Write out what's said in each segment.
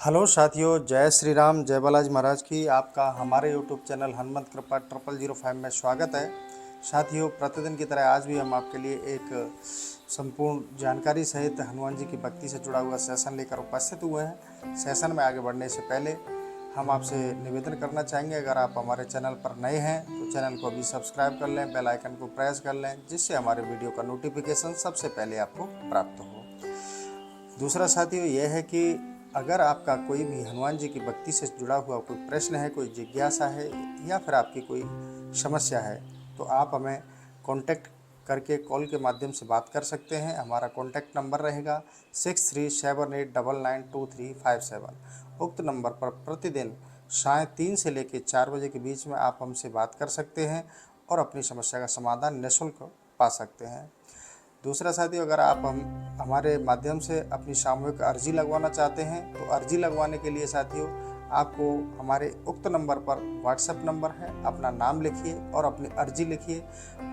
Hello साथियों, जय श्री राम, जय बालाजी महाराज की। आपका हमारे यूट्यूब चैनल हनुमंत कृपा 0005 में स्वागत है। साथियों, प्रतिदिन की तरह आज भी हम आपके लिए एक संपूर्ण जानकारी सहित हनुमान जी की भक्ति से जुड़ा हुआ सेशन लेकर उपस्थित हुए हैं। सेशन में आगे बढ़ने से पहले हम आपसे निवेदन करना चाहेंगे, अगर आप हमारे चैनल पर नए हैं तो चैनल को अभी सब्सक्राइब कर लें, बेल आइकन को प्रेस कर लें, जिससे हमारे वीडियो का नोटिफिकेशन सबसे पहले आपको प्राप्त हो। दूसरा साथियों यह है कि अगर आपका कोई भी हनुमान जी की भक्ति से जुड़ा हुआ कोई प्रश्न है, कोई जिज्ञासा है या फिर आपकी कोई समस्या है, तो आप हमें कांटेक्ट करके कॉल के माध्यम से बात कर सकते हैं। हमारा कांटेक्ट नंबर रहेगा 6378992357। उक्त नंबर पर प्रतिदिन साढ़े 3 से लेकर 4 बजे के बीच में आप हमसे बात कर सकते हैं और अपनी समस्या का समाधान निःशुल्क पा सकते हैं। दूसरा साथियों, अगर आप हमारे माध्यम से अपनी सामूहिक अर्जी लगवाना चाहते हैं तो अर्जी लगवाने के लिए साथियों आपको हमारे उक्त नंबर पर व्हाट्सएप नंबर है, अपना नाम लिखिए और अपनी अर्जी लिखिए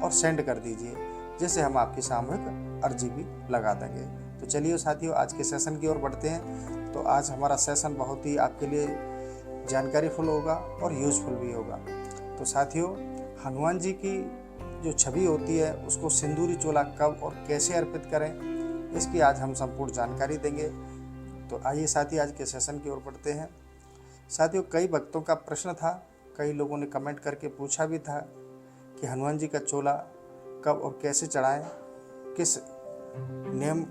और सेंड कर दीजिए, जिससे हम आपकी सामूहिक अर्जी भी लगा देंगे। तो चलिए साथियों, आज के सेशन की ओर बढ़ते हैं। तो आज हमारा सेशन बहुत ही आपके लिए जानकारीफुल होगा और यूज़फुल भी होगा। तो साथियों, हनुमान जी की जो छवि होती है उसको सिंदूरी चोला कब और कैसे अर्पित करें, इसकी आज हम संपूर्ण जानकारी देंगे। तो आइए साथियों, आज के सेशन की ओर बढ़ते हैं। साथियों, कई भक्तों का प्रश्न था, कई लोगों ने कमेंट करके पूछा भी था कि हनुमान जी का चोला कब और कैसे चढ़ाएं, किस नियम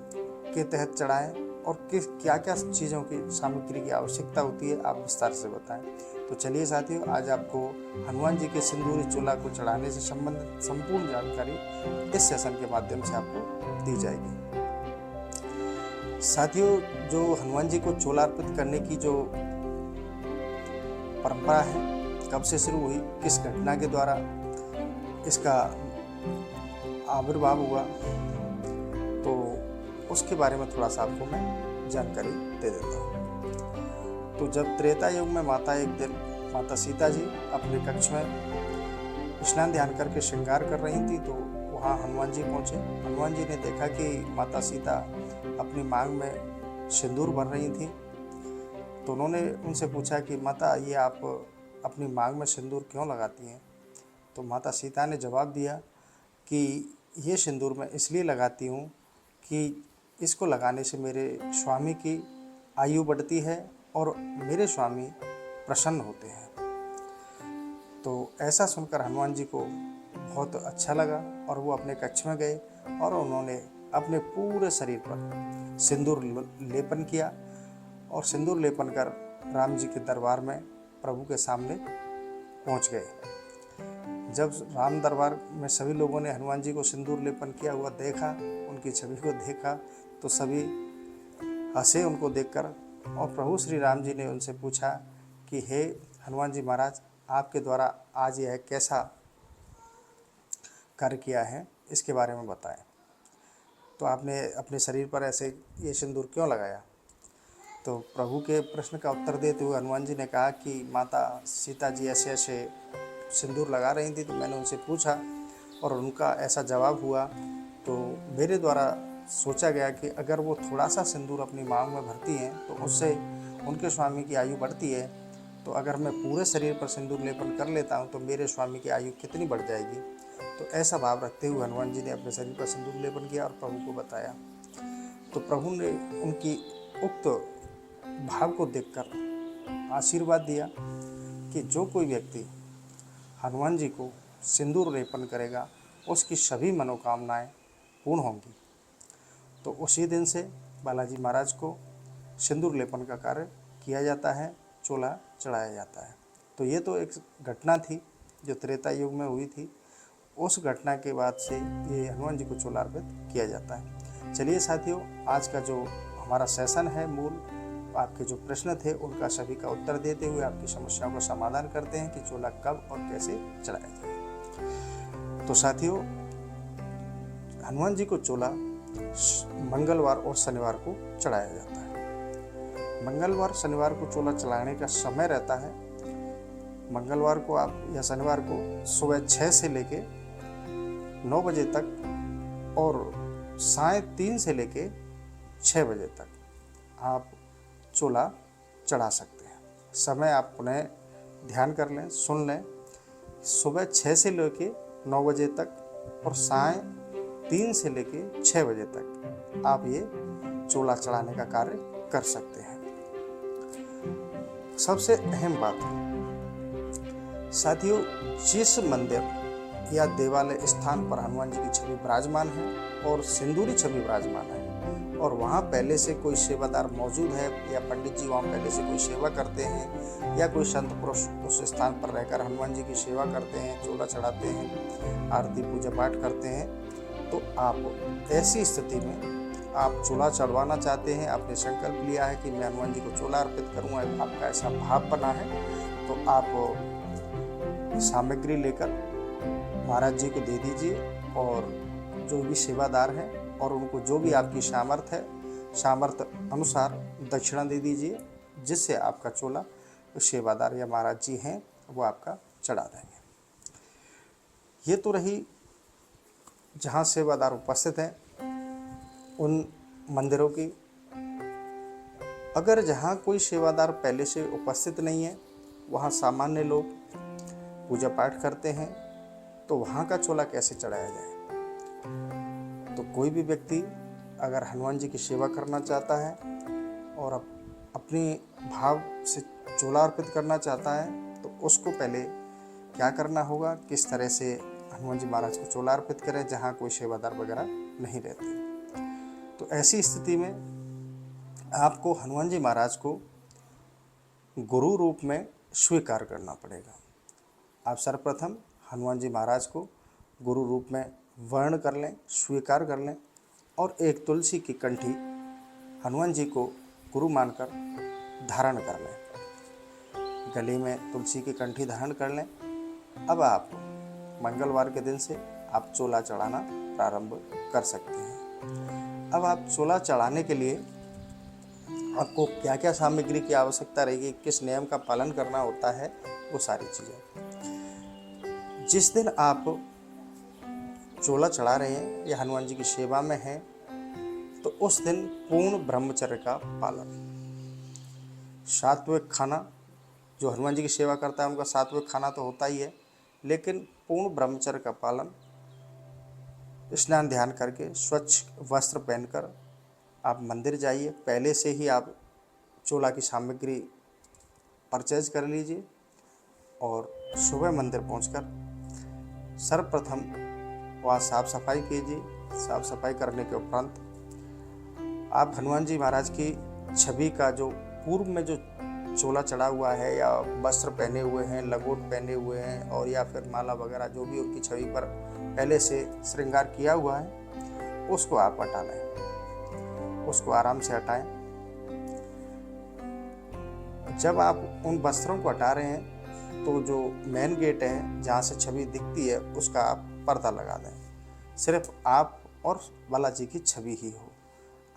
के तहत चढ़ाएं और किस क्या क्या चीज़ों की सामग्री की आवश्यकता होती है, आप विस्तार से बताएं। तो चलिए साथियों, आज आपको हनुमान जी के सिंदूरी चोला को चढ़ाने से संबंधित संपूर्ण जानकारी इस सेशन के माध्यम से आपको दी जाएगी। साथियों, जो हनुमान जी को चोला अर्पित करने की जो परंपरा है, कब से शुरू हुई, किस घटना के द्वारा इसका आविर्भाव हुआ, तो उसके बारे में थोड़ा सा आपको मैं जानकारी दे देता हूँ। तो जब त्रेता युग में एक दिन माता सीता जी अपने कक्ष में स्नान ध्यान करके श्रृंगार कर रही थी, तो वहाँ हनुमान जी पहुँचे। हनुमान जी ने देखा कि माता सीता अपनी मांग में सिंदूर भर रही थी, तो उन्होंने उनसे पूछा कि माता, ये आप अपनी मांग में सिंदूर क्यों लगाती हैं? तो माता सीता ने जवाब दिया कि ये सिंदूर मैं इसलिए लगाती हूँ कि इसको लगाने से मेरे स्वामी की आयु बढ़ती है और मेरे स्वामी प्रसन्न होते हैं। तो ऐसा सुनकर हनुमान जी को बहुत अच्छा लगा और वो अपने कक्ष में गए और उन्होंने अपने पूरे शरीर पर सिंदूर लेपन किया और सिंदूर लेपन कर राम जी के दरबार में प्रभु के सामने पहुंच गए। जब राम दरबार में सभी लोगों ने हनुमान जी को सिंदूर लेपन किया हुआ देखा, उनकी छवि को देखा, तो सभी हंसे उनको देखकर, और प्रभु श्री राम जी ने उनसे पूछा कि हे हनुमान जी महाराज, आपके द्वारा आज यह कैसा कार्य किया है, इसके बारे में बताएं। तो आपने अपने शरीर पर ऐसे ये सिंदूर क्यों लगाया? तो प्रभु के प्रश्न का उत्तर देते हुए हनुमान जी ने कहा कि माता सीता जी ऐसे ऐसे सिंदूर लगा रही थी, तो मैंने उनसे पूछा और उनका ऐसा जवाब हुआ, तो मेरे द्वारा सोचा गया कि अगर वो थोड़ा सा सिंदूर अपनी मांग में भरती हैं तो उससे उनके स्वामी की आयु बढ़ती है, तो अगर मैं पूरे शरीर पर सिंदूर लेपन कर लेता हूँ तो मेरे स्वामी की आयु कितनी बढ़ जाएगी। तो ऐसा भाव रखते हुए हनुमान जी ने अपने शरीर पर सिंदूर लेपन किया और प्रभु को बताया। तो प्रभु ने उनकी उक्त भाव को देखकर आशीर्वाद दिया कि जो कोई व्यक्ति हनुमान जी को सिंदूर लेपन करेगा उसकी सभी मनोकामनाएं पूर्ण होंगी। तो उसी दिन से बालाजी महाराज को सिंदूर लेपन का कार्य किया जाता है, चोला चढ़ाया जाता है। तो ये तो एक घटना थी जो त्रेता युग में हुई थी। उस घटना के बाद से ये हनुमान जी को चोला अर्पित किया जाता है। चलिए साथियों, आज का जो हमारा सेशन है, मूल आपके जो प्रश्न थे उनका सभी का उत्तर देते हुए आपकी समस्याओं का समाधान करते हैं कि चोला कब और कैसे चढ़ाया जाए। तो साथियों, हनुमान जी को चोला मंगलवार और शनिवार को चढ़ाया जाता है। मंगलवार शनिवार को चोला चढ़ाने का समय रहता है, मंगलवार को आप या शनिवार को सुबह 6 से लेके 9 बजे तक और साढ़े 3 से लेके 6 बजे तक आप चोला चढ़ा सकते हैं। समय आप पुनः ध्यान कर लें, सुन लें। सुबह 6 से लेके 9 बजे तक और साय 3 से लेके 6 बजे तक आप ये चोला चढ़ाने का कार्य कर सकते हैं। सबसे अहम बात साथियों, जिस मंदिर या देवालय स्थान पर हनुमान जी की छवि विराजमान है और सिंदूरी छवि विराजमान है और वहाँ पहले से कोई सेवादार मौजूद है या पंडित जी वहाँ पहले से कोई सेवा करते हैं या कोई संत पुरुष उस स्थान पर रहकर हनुमान जी की सेवा करते हैं, चोला चढ़ाते हैं, आरती पूजा पाठ करते हैं, तो आप ऐसी स्थिति में आप चोला चढ़वाना चाहते हैं, आपने संकल्प लिया है कि मैं हनुमान जी को चोला अर्पित करूँगा, आपका ऐसा भाव बना है, तो आप सामग्री लेकर महाराज जी को दे दीजिए और जो भी सेवादार हैं और उनको जो भी आपकी सामर्थ्य अनुसार दक्षिणा दे दीजिए, जिससे आपका चोला सेवादार या महाराज जी हैं वो आपका चढ़ा देंगे। ये तो रही जहाँ सेवादार उपस्थित हैं उन मंदिरों की। अगर जहाँ कोई सेवादार पहले से उपस्थित नहीं है, वहाँ सामान्य लोग पूजा पाठ करते हैं, तो वहाँ का चोला कैसे चढ़ाया जाए? तो कोई भी व्यक्ति अगर हनुमान जी की सेवा करना चाहता है और अपने भाव से चोला अर्पित करना चाहता है, तो उसको पहले क्या करना होगा, किस तरह से हनुमान जी महाराज को चोला अर्पित करें जहाँ कोई सेवादार वगैरह नहीं रहते। तो ऐसी स्थिति में आपको हनुमान जी महाराज को गुरु रूप में स्वीकार करना पड़ेगा। आप सर्वप्रथम हनुमान जी महाराज को गुरु रूप में वर्ण कर लें, स्वीकार कर लें और एक तुलसी की कंठी हनुमान जी को गुरु मानकर धारण कर लें। गले में तुलसी की कंठी धारण कर लें। अब आप मंगलवार के दिन से आप चोला चढ़ाना प्रारंभ कर सकते हैं। अब आप चोला चढ़ाने के लिए आपको क्या क्या सामग्री की आवश्यकता रहेगी, किस नियम का पालन करना होता है, वो सारी चीज़ें। जिस दिन आप चोला चढ़ा रहे हैं या हनुमान जी की सेवा में हैं, तो उस दिन पूर्ण ब्रह्मचर्य का पालन। सात्विक खाना, जो हनुमान जी की सेवा करता है उनका सात्विक खाना तो होता ही है, लेकिन पूर्ण ब्रह्मचर्य का पालन, स्नान ध्यान करके स्वच्छ वस्त्र पहनकर आप मंदिर जाइए। पहले से ही आप चोला की सामग्री परचेज कर लीजिए और सुबह मंदिर पहुंचकर सर्वप्रथम वहाँ साफ सफाई कीजिए। साफ सफाई करने के उपरांत आप हनुमान जी महाराज की छवि का जो पूर्व में जो चोला चढ़ा हुआ है या वस्त्र पहने हुए हैं, लंगोट पहने हुए हैं और या फिर माला वगैरह जो भी उनकी छवि पर पहले से श्रृंगार किया हुआ है, उसको आप हटा लें, उसको आराम से हटाएं। जब आप उन वस्त्रों को हटा रहे हैं तो जो मेन गेट है जहाँ से छवि दिखती है उसका आप पर्दा लगा दें। सिर्फ आप और बालाजी की छवि ही हो,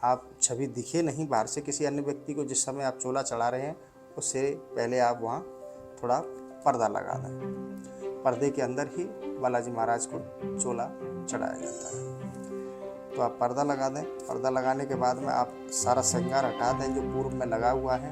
आप छवि दिखे नहीं बाहर से किसी अन्य व्यक्ति को। जिस समय आप चोला चढ़ा रहे हैं उससे पहले आप वहाँ थोड़ा पर्दा लगा दें। पर्दे के अंदर ही बालाजी महाराज को चोला चढ़ाया जाता है। तो आप पर्दा लगा दें। पर्दा लगाने के बाद में आप सारा श्रृंगार हटा दें जो पूर्व में लगा हुआ है।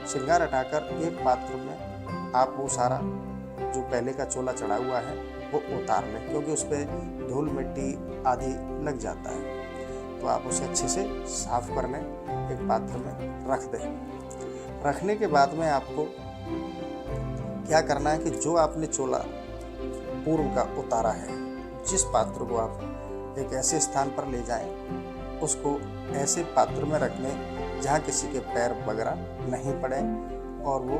श्रृंगार हटाकर एक पात्र में आप वो सारा जो पहले का चोला चढ़ा हुआ है वो उतार लें, क्योंकि उस पर धूल मिट्टी आदि लग जाता है। तो आप उसे अच्छे से साफ कर लें, एक पात्र में रख दें। रखने के बाद में आपको क्या करना है कि जो आपने चोला पूर्व का उतारा है, जिस पात्र को आप एक ऐसे स्थान पर ले जाएं, उसको ऐसे पात्र में रख लें जहाँ किसी के पैर वगैरह नहीं पड़े और वो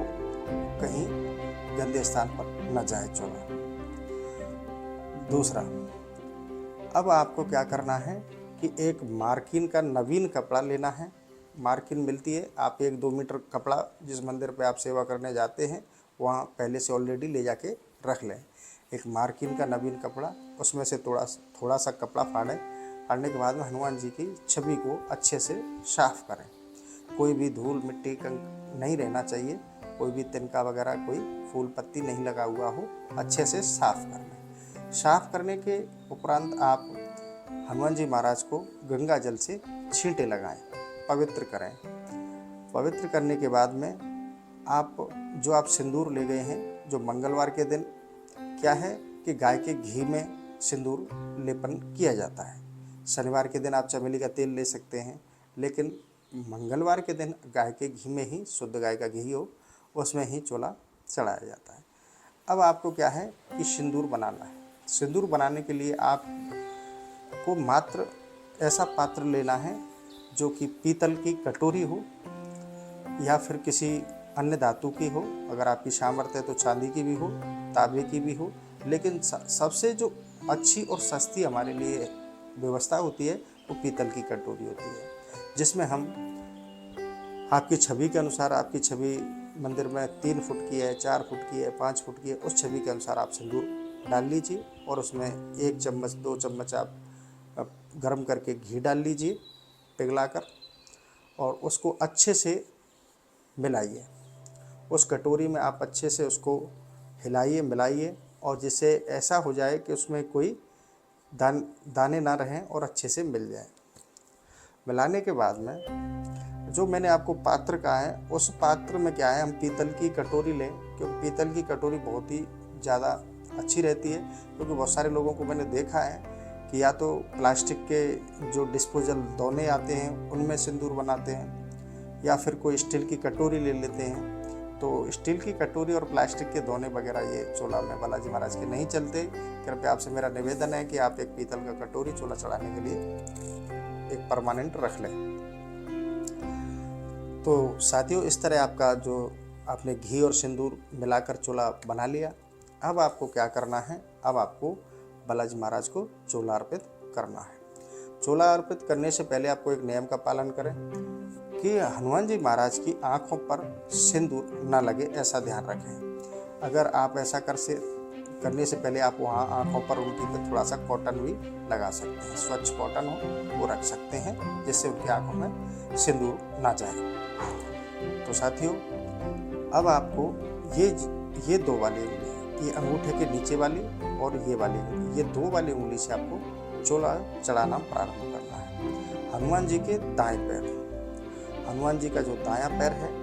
कहीं गंदे स्थान पर न जाए चोला। दूसरा, अब आपको क्या करना है कि एक मार्किन का नवीन कपड़ा लेना है। मार्किन मिलती है, आप 1-2 मीटर कपड़ा जिस मंदिर पे आप सेवा करने जाते हैं वहाँ पहले से ऑलरेडी ले जाके रख लें। एक मार्किन का नवीन कपड़ा, उसमें से थोड़ा सा कपड़ा फाड़ने के बाद में हनुमान जी की छवि को अच्छे से साफ करें। कोई भी धूल मिट्टी नहीं रहना चाहिए, कोई भी तिनका वगैरह कोई फूल पत्ती नहीं लगा हुआ हो, अच्छे से साफ कर लें। साफ करने के उपरांत आप हनुमान जी महाराज को गंगा जल से छींटे लगाएं, पवित्र करें। पवित्र करने के बाद में आप जो आप सिंदूर ले गए हैं, जो मंगलवार के दिन क्या है कि गाय के घी में सिंदूर लेपन किया जाता है। शनिवार के दिन आप चमेली का तेल ले सकते हैं, लेकिन मंगलवार के दिन गाय के घी में ही, शुद्ध गाय का घी हो उसमें ही चोला चढ़ाया जाता है। अब आपको क्या है कि सिंदूर बनाना है। सिंदूर बनाने के लिए आपको मात्र ऐसा पात्र लेना है जो कि पीतल की कटोरी हो या फिर किसी अन्य धातु की हो। अगर आपकी सामर्थ्य है तो चांदी की भी हो, तांबे की भी हो, लेकिन सबसे जो अच्छी और सस्ती हमारे लिए व्यवस्था होती है वो पीतल की कटोरी होती है, जिसमें हम आपकी छवि के अनुसार, आपकी छवि मंदिर में 3 फुट की है, 4 फुट की है, 5 फुट की है, उस छवि के अनुसार आप सिंदूर डाल लीजिए और उसमें 1 चम्मच 2 चम्मच आप गर्म करके घी डाल लीजिए पिघलाकर, और उसको अच्छे से मिलाइए। उस कटोरी में आप अच्छे से उसको हिलाइए, मिलाइए, और जिससे ऐसा हो जाए कि उसमें कोई दाने ना रहें और अच्छे से मिल जाए। मिलाने के बाद में जो मैंने आपको पात्र कहा है, उस पात्र में क्या है, हम पीतल की कटोरी लें, क्योंकि पीतल की कटोरी बहुत ही ज़्यादा अच्छी रहती है। क्योंकि बहुत सारे लोगों को मैंने देखा है कि या तो प्लास्टिक के जो डिस्पोजल दोने आते हैं उनमें सिंदूर बनाते हैं, या फिर कोई स्टील की कटोरी ले लेते हैं। तो स्टील की कटोरी और प्लास्टिक के दोने वगैरह ये चोला में बालाजी महाराज के नहीं चलते। कृपया आपसे मेरा निवेदन है कि आप एक पीतल का कटोरी चोला चढ़ाने के लिए एक परमानेंट रख लें। तो साथियों, इस तरह आपका जो आपने घी और सिंदूर मिलाकर चोला बना लिया। अब आपको क्या करना है, अब आपको बालाजी महाराज को चोला अर्पित करना है। चोला अर्पित करने से पहले आपको एक नियम का पालन करें कि हनुमान जी महाराज की आंखों पर सिंदूर ना लगे, ऐसा ध्यान रखें। अगर आप ऐसा करने से पहले आप वहाँ आंखों पर उनकी पे थोड़ा सा कॉटन भी लगा सकते हैं, स्वच्छ कॉटन हो वो रख सकते हैं, जिससे उनकी आंखों में सिंदूर ना जाए। तो साथियों, अब आपको ये 2 वाली उंगली, ये अंगूठे के नीचे वाली और ये वाली उंगली, ये 2 वाली उंगली से आपको चोला चढ़ाना प्रारंभ करना है। हनुमान जी के दाएं पैर, हनुमान जी का जो दायां पैर है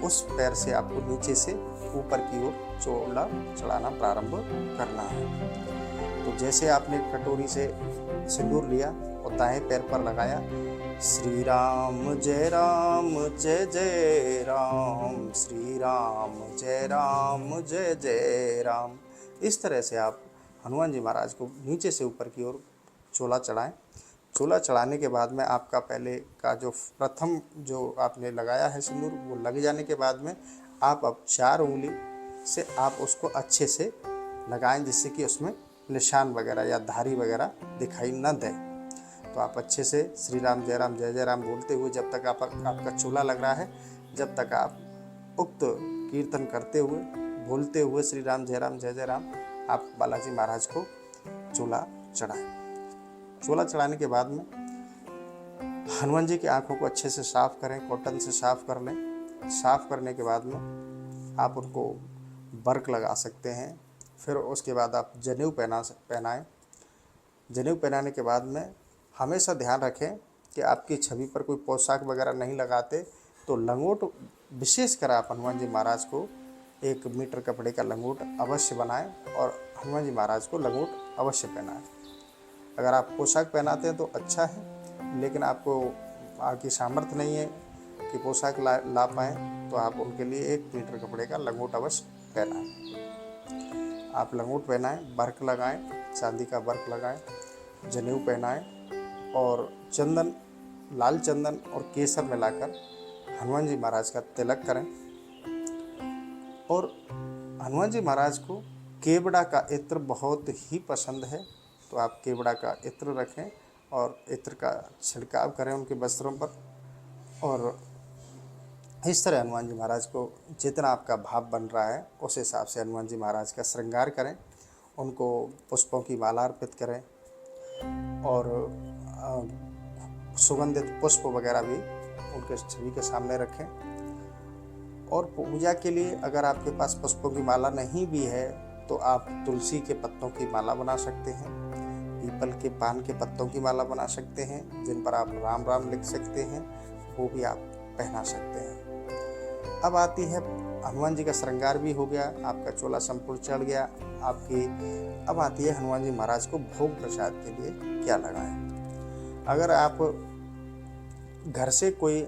उस पैर से आपको नीचे से ऊपर की ओर चोला चढ़ाना प्रारंभ करना है। तो जैसे आपने कटोरी से सिंदूर लिया और दाएं पैर पर लगाया, श्री राम जय राम जय जय राम, श्री राम जय जय राम, इस तरह से आप हनुमान जी महाराज को नीचे से ऊपर की ओर चोला चढ़ाएं। चोला चढ़ाने के बाद में आपका पहले का जो प्रथम जो आपने लगाया है सिंदूर, वो लग जाने के बाद में आप अब 4 उंगली से आप उसको अच्छे से लगाएं, जिससे कि उसमें निशान वगैरह या धारी वगैरह दिखाई न दें। तो आप अच्छे से श्री राम जय जय राम बोलते हुए जब तक आपका चोला लग रहा है, जब तक आप उक्त कीर्तन करते हुए, बोलते हुए श्री राम जय जय राम, आप बालाजी महाराज को चोला चढ़ाएं। चोला चढ़ाने के बाद में हनुमान जी की आंखों को अच्छे से साफ करें, कॉटन से साफ कर लें। साफ करने के बाद में आप उनको बर्क लगा सकते हैं। फिर उसके बाद आप जनेऊ पहनाएं। जनेऊ पहनाने के बाद में हमेशा ध्यान रखें कि आपकी छवि पर कोई पोशाक वगैरह नहीं लगाते। तो लंगोट, विशेषकर आप हनुमान जी महाराज को 1 मीटर कपड़े का लंगोट अवश्य बनाएं और हनुमान जी महाराज को लंगोट अवश्य पहनाएं। अगर आप पोशाक पहनाते हैं तो अच्छा है, लेकिन आपको आपकी सामर्थ्य नहीं है कि पोशाक ला पाएँ, तो आप उनके लिए 1 मीटर कपड़े का लंगोट अवश्य पहनाएं। आप लंगोट पहनाएं, बर्क लगाएं, चांदी का बर्क लगाएं, जनेऊ पहनाएं और चंदन, लाल चंदन और केसर मिलाकर हनुमान जी महाराज का तिलक करें। और हनुमान जी महाराज को केवड़ा का इत्र बहुत ही पसंद है, तो आप केवड़ा का इत्र रखें और इत्र का छिड़काव करें उनके वस्त्रों पर। और इस तरह हनुमान जी महाराज को जितना आपका भाव बन रहा है उस हिसाब से हनुमान जी महाराज का श्रृंगार करें, उनको पुष्पों की माला अर्पित करें और सुगंधित पुष्प वगैरह भी उनके छवि के सामने रखें। और पूजा के लिए अगर आपके पास पुष्पों की माला नहीं भी है तो आप तुलसी के पत्तों की माला बना सकते हैं, पीपल के पान के पत्तों की माला बना सकते हैं, जिन पर आप राम राम लिख सकते हैं, वो भी आप पहना सकते हैं। अब आती है हनुमान जी का श्रृंगार भी हो गया, आपका चोला संपूर्ण चढ़ गया आपकी। अब आती है हनुमान जी महाराज को भोग प्रसाद के लिए क्या लगाएं। अगर आप घर से कोई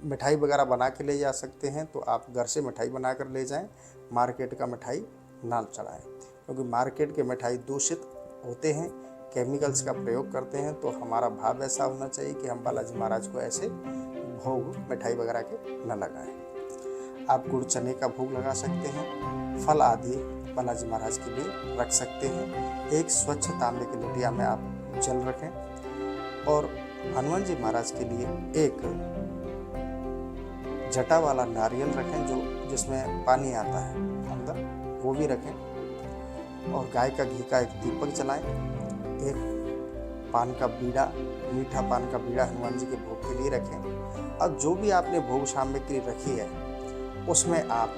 मिठाई वगैरह बना के ले जा सकते हैं तो आप घर से मिठाई बना कर ले जाएं, मार्केट का मिठाई ना चढ़ाएं, क्योंकि मार्केट के मिठाई दूषित होते हैं, केमिकल्स का प्रयोग करते हैं। तो हमारा भाव ऐसा होना चाहिए कि हम बालाजी महाराज को ऐसे भोग मिठाई वगैरह के न लगाएं। आप गुड़ चने का भोग लगा सकते हैं, फल आदि बालाजी महाराज के लिए रख सकते हैं। एक स्वच्छ तांबे की लोटिया में आप जल रखें और हनुमान जी महाराज के लिए एक जटा वाला नारियल रखें जो जिसमें पानी आता है अंदर, वो भी रखें। और गाय का घी का एक दीपक जलाएं। एक पान का बीड़ा, मीठा पान का बीड़ा हनुमान जी के भोग के लिए रखें। अब जो भी आपने भोग सामग्री रखी है उसमें आप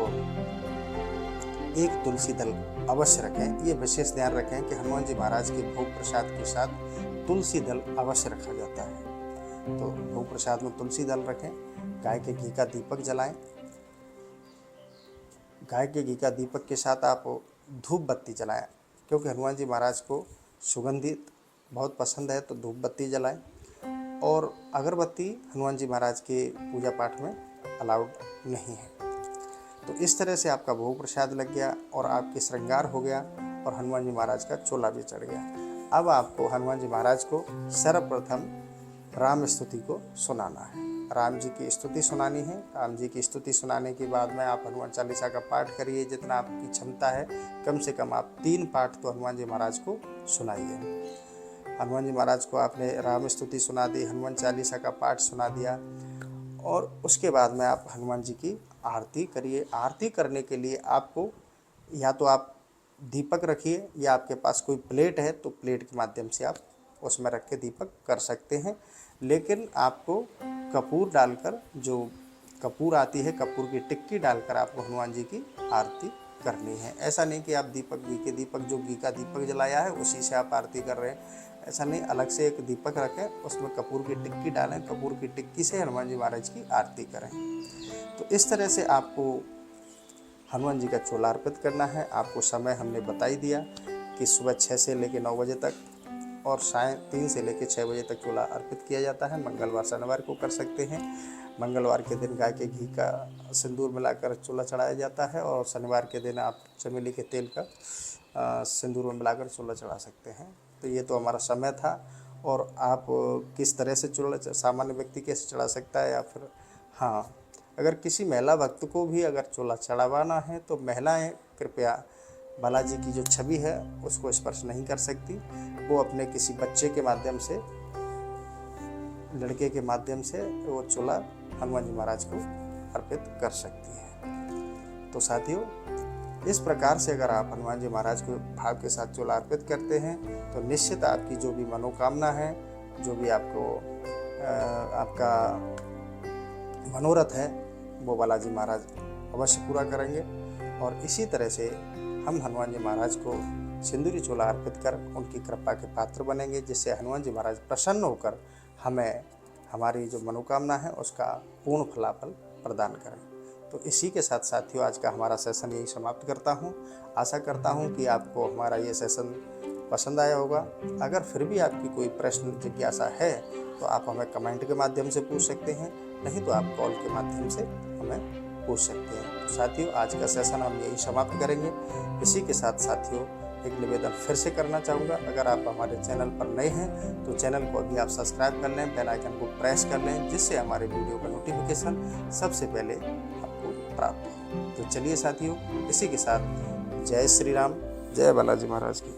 एक तुलसी दल अवश्य रखें। ये विशेष ध्यान रखें कि हनुमान जी महाराज के भोग प्रसाद के साथ तुलसी दल अवश्य रखा जाता है। तो भोग प्रसाद में तुलसी दल रखें। गाय के घी का दीपक जलाएं। गाय के घी का दीपक के साथ आप धूप बत्ती जलाएं, क्योंकि हनुमान जी महाराज को सुगंधित बहुत पसंद है, तो धूप बत्ती जलाएं। और अगरबत्ती हनुमान जी महाराज के पूजा पाठ में अलाउड नहीं है। तो इस तरह से आपका भोग प्रसाद लग गया और आपके श्रृंगार हो गया और हनुमान जी महाराज का चोला भी चढ़ गया। अब आपको हनुमान जी महाराज को सर्वप्रथम राम स्तुति को सुनाना है। राम जी की स्तुति सुनानी है। राम जी की स्तुति सुनाने के बाद में आप हनुमान चालीसा का पाठ करिए, जितना आपकी क्षमता है। कम से कम आप 3 पाठ तो हनुमान जी महाराज को सुनाइए। हनुमान जी महाराज को आपने राम स्तुति सुना दी, हनुमान चालीसा का पाठ सुना दिया और उसके बाद में आप हनुमान जी की आरती करिए। आरती करने के लिए आपको या तो आप दीपक रखिए या आपके पास कोई प्लेट है तो प्लेट के माध्यम से आप उसमें रख के दीपक कर सकते हैं। लेकिन आपको कपूर डालकर, जो कपूर आती है, कपूर की टिक्की डालकर आपको हनुमान जी की आरती करनी है। ऐसा नहीं कि आप दीपक, घी के दीपक, जो घी का दीपक जलाया है उसी से आप आरती कर रहे हैं, ऐसा नहीं। अलग से एक दीपक रखें, उसमें कपूर की टिक्की डालें, कपूर की टिक्की से हनुमान जी महाराज की आरती करें। तो इस तरह से आपको हनुमान जी का चोला अर्पित करना है। आपको समय हमने बता ही दिया कि सुबह 6 से लेकर 9 बजे तक और साय 3 से लेकर 6 बजे तक चोला अर्पित किया जाता है। मंगलवार शनिवार को कर सकते हैं। मंगलवार के दिन गाय के घी का सिंदूर मिलाकर चोला चढ़ाया जाता है और शनिवार के दिन आप चमेली के तेल का सिंदूर में मिलाकर चोला चढ़ा सकते हैं। तो ये तो हमारा समय था। और आप किस तरह से चोला सामान्य व्यक्ति कैसे चढ़ा सकता है, या फिर हाँ, अगर किसी महिला भक्त को भी अगर चोला चढ़ावाना है तो महिलाएं कृपया बालाजी की जो छवि है उसको स्पर्श नहीं कर सकती। वो अपने किसी बच्चे के माध्यम से, लड़के के माध्यम से वो चोला हनुमान जी महाराज को अर्पित कर सकती है। तो साथियों, इस प्रकार से अगर आप हनुमान जी महाराज को भाव के साथ चोला अर्पित करते हैं तो निश्चित आपकी जो भी मनोकामना है, जो भी आपको आपका मनोरथ है, वो बालाजी महाराज अवश्य पूरा करेंगे। और इसी तरह से हम हनुमान जी महाराज को सिंदूरी चोला अर्पित कर उनकी कृपा के पात्र बनेंगे, जिससे हनुमान जी महाराज प्रसन्न होकर हमें हमारी जो मनोकामना है उसका पूर्ण फलाफल प्रदान करें। तो इसी के साथ साथियों, आज का हमारा सेशन यही समाप्त करता हूँ। आशा करता हूँ कि आपको हमारा ये सेशन पसंद आया होगा। अगर फिर भी आपकी कोई प्रश्न जिज्ञासा है तो आप हमें कमेंट के माध्यम से पूछ सकते हैं, नहीं तो आप कॉल के माध्यम से हमें पूछ सकते हैं। तो साथियों, आज का सेशन हम यही समाप्त करेंगे। इसी के साथ साथियों, एक निवेदन फिर से करना चाहूँगा, अगर आप हमारे चैनल पर नए हैं तो चैनल को अभी आप सब्सक्राइब कर लें, बेल आइकन को प्रेस कर लें, जिससे हमारे वीडियो का नोटिफिकेशन सबसे पहले आपको प्राप्त हो। तो चलिए साथियों, इसी के साथ जय श्री राम, जय बालाजी महाराज की।